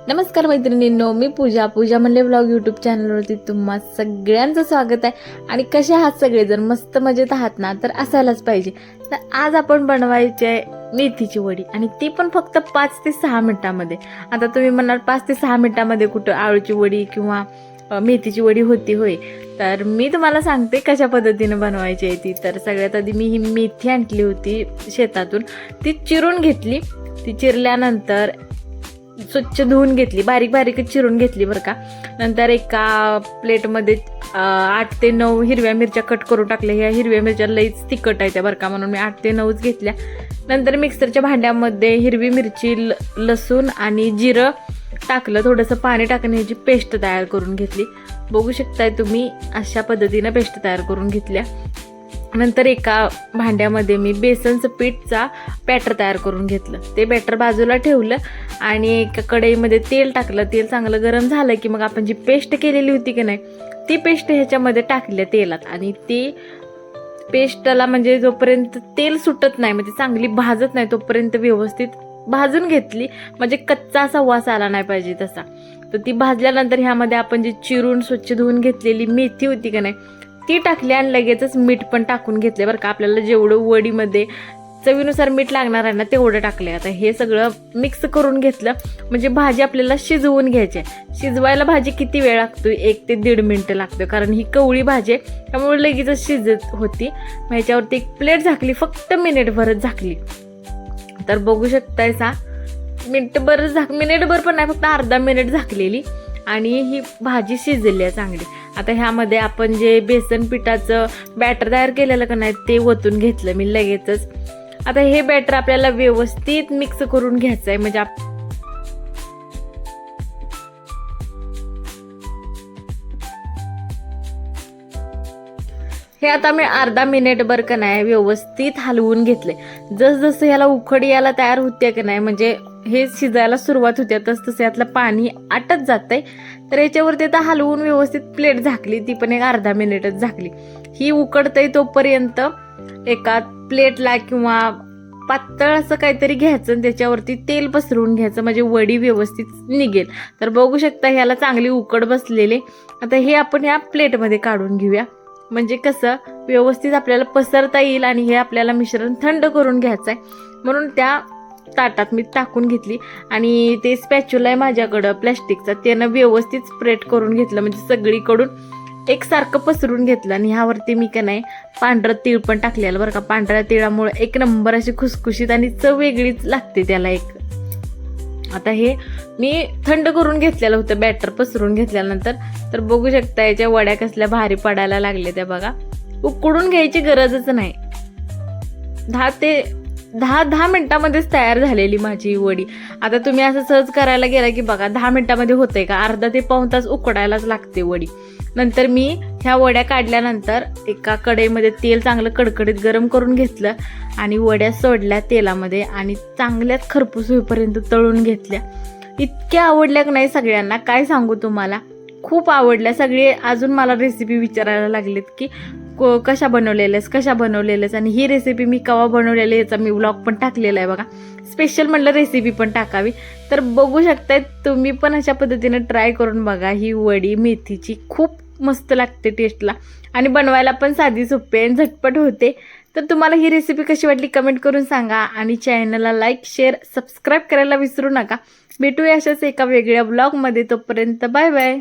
नमस्कार मैत्रिणींनो, मी पूजा म्हणले ब्लॉग यूट्यूब चॅनलवरती तुम्हा सगळ्यांचं स्वागत आहे। आणि कसे आहात सगळेजण? मस्त मजेत आहात ना? तर असायलाच पाहिजे। तर आज आपण बनवायची आहे मेथीची वडी, आणि ती पण फक्त 5 ते 6 मिनिटांमध्ये। आता तुम्ही म्हणाल 5 ते 6 मिनिटांमध्ये कुठं आळूची वडी किंवा मेथीची वडी होती होय? तर मी तुम्हाला सांगते कशा पद्धतीने बनवायची आहे ती। तर सगळ्यात आधी मी ही मेथी आणली होती शेतातून, ती चिरून घेतली। ती चिरल्यानंतर स्वच्छ धुवून घेतली, बारीक बारीकच चिरून घेतली बरं का। नंतर एका प्लेटमध्ये 8 ते 9 हिरव्या मिरच्या कट करून टाकल्या। ह्या हिरव्या मिरच्या लईच तिखट आहेत बरं का, म्हणून मी 8 ते 9च घेतल्या। नंतर मिक्सरच्या भांड्यामध्ये हिरवी मिरची, लसूण आणि जिरं टाकलं, थोडंसं पाणी टाकून ह्याची पेस्ट तयार करून घेतली। बघू शकताय तुम्ही, अशा पद्धतीने पेस्ट तयार करून घेतल्या। नंतर एका भांड्यामध्ये मी बेसनचं पीठचा बॅटर तयार करून घेतलं, ते बॅटर बाजूला ठेवलं आणि एका कढईमध्ये तेल टाकलं। तेल चांगलं गरम झालं की मग आपण जी पेस्ट केलेली होती की नाही, ती पेस्ट ह्याच्यामध्ये टाकल्या तेलात, आणि ती पेस्टला म्हणजे जोपर्यंत तेल सुटत नाही, म्हणजे चांगली भाजत नाही, तोपर्यंत व्यवस्थित भाजून घेतली, म्हणजे कच्चा असा वास आला नाही पाहिजे तसा। तर ती भाजल्यानंतर ह्यामध्ये आपण जी चिरून स्वच्छ धुवून घेतलेली मेथी होती की नाही, ती टाकली आणि लगेचच मीठ पण टाकून घेतले बरं का। आपल्याला जेवढं वडीमध्ये चवीनुसार मीठ लागणार आहे ना, तेवढं टाकले। आता हे सगळं मिक्स करून घेतलं, म्हणजे भाजी आपल्याला शिजवून घ्यायची आहे। शिजवायला भाजी किती वेळ लागतो? 1 ते 1.5 मिनिटं लागतं, कारण ही कवळी भाजी आहे, त्यामुळे लगेचच शिजत होती। मग ह्याच्यावरती एक प्लेट झाकली, फक्त मिनिटभरच झाकली। तर बघू शकताय मिनिटभर पण नाही, फक्त अर्धा मिनिट झाकलेली, आणि ही भाजी शिजली आहे चांगली। आता ह्यामध्ये आपण जे बेसन पिठाचं बॅटर तयार केलेलं का नाही, ते ओतून घेतलं मी लगेचच। आता हे बॅटर आपल्याला व्यवस्थित मिक्स करून घ्यायचं आहे, म्हणजे हे आता मी अर्धा मिनिटभर का नाही व्यवस्थित हलवून घेतले। जसं ह्याला उकडी यायला तयार होते का नाही, म्हणजे हे शिजायला सुरुवात होते, तसं यातलं पाणी आटत जातंय। तर याच्यावरती आता हलवून व्यवस्थित प्लेट झाकली, ती पण एक अर्धा मिनिटच झाकली। ही उकडतंय तोपर्यंत एका प्लेटला किंवा पातळ असं काहीतरी घ्यायचं आणि त्याच्यावरती तेल पसरवून घ्यायचं, म्हणजे वडी व्यवस्थित निघेल। तर बघू शकता ह्याला चांगली उकड बसलेले। आता हे आपण या प्लेटमध्ये काढून घेऊया, म्हणजे कसं व्यवस्थित आपल्याला पसरता येईल। आणि हे आपल्याला मिश्रण थंड करून घ्यायचं आहे, म्हणून त्या ताटात मी टाकून घेतली। आणि ते स्पॅच्युला आहे माझ्याकडं प्लॅस्टिकचा, त्यानं व्यवस्थित स्प्रेड करून घेतलं, म्हणजे सगळीकडून एकसारखं पसरून घेतलं। आणि ह्यावरती मी का नाही पांढरं तीळ पण टाकलेलं बरं का। पांढऱ्या तिळामुळे एक नंबर अशी खुसखुशीत आणि चव वेगळीच लागते त्याला एक। आता हे मी थंड करून घेतलेलं होतं बॅटर पसरून घेतल्यानंतर। तर बघू शकता याच्या वड्या कसल्या भारी पडायला लागल्या त्या बघा। उकडून घ्यायची गरजच नाही, 10 मिनिटांमध्येच तयार झालेली माझी वडी। आता तुम्ही असं सहज करायला गेला की बघा 10 मिनिटांमध्ये होतंय का? अर्धा ते पाऊण तास उकडायलाच लागते वडी। नंतर मी ह्या वड्या काढल्यानंतर एका कढईमध्ये तेल चांगलं कडकडीत गरम करून घेतलं, आणि वड्या सोडल्या तेलामध्ये, आणि चांगल्यात खरपूस होईपर्यंत तळून घेतल्या। इतक्या आवडल्या की नाही सगळ्यांना, काय सांगू तुम्हाला, खूप आवडल्या। सगळे अजून मला रेसिपी विचारायला लागलेत की कशा बनवलेल्यास, आणि ही रेसिपी मी केव्हा बनवलेली याचा मी व्लॉग पण टाकलेला आहे बघा। स्पेशल म्हटलं रेसिपी पण टाकावी। तर बघू शकताय तुम्ही पण अशा पद्धतीने ट्राय करून बघा। ही वडी मेथीची खूप मस्त लागते टेस्टला, आणि बनवायला पण साधी सोपी आणि झटपट होते। तर तुम्हाला ही रेसिपी कशी वाटली कमेंट करून सांगा, आणि चॅनलला लाईक, शेअर, सबस्क्राईब करायला विसरू नका। भेटूया अशाच एका वेगळ्या ब्लॉगमध्ये, तोपर्यंत बाय बाय।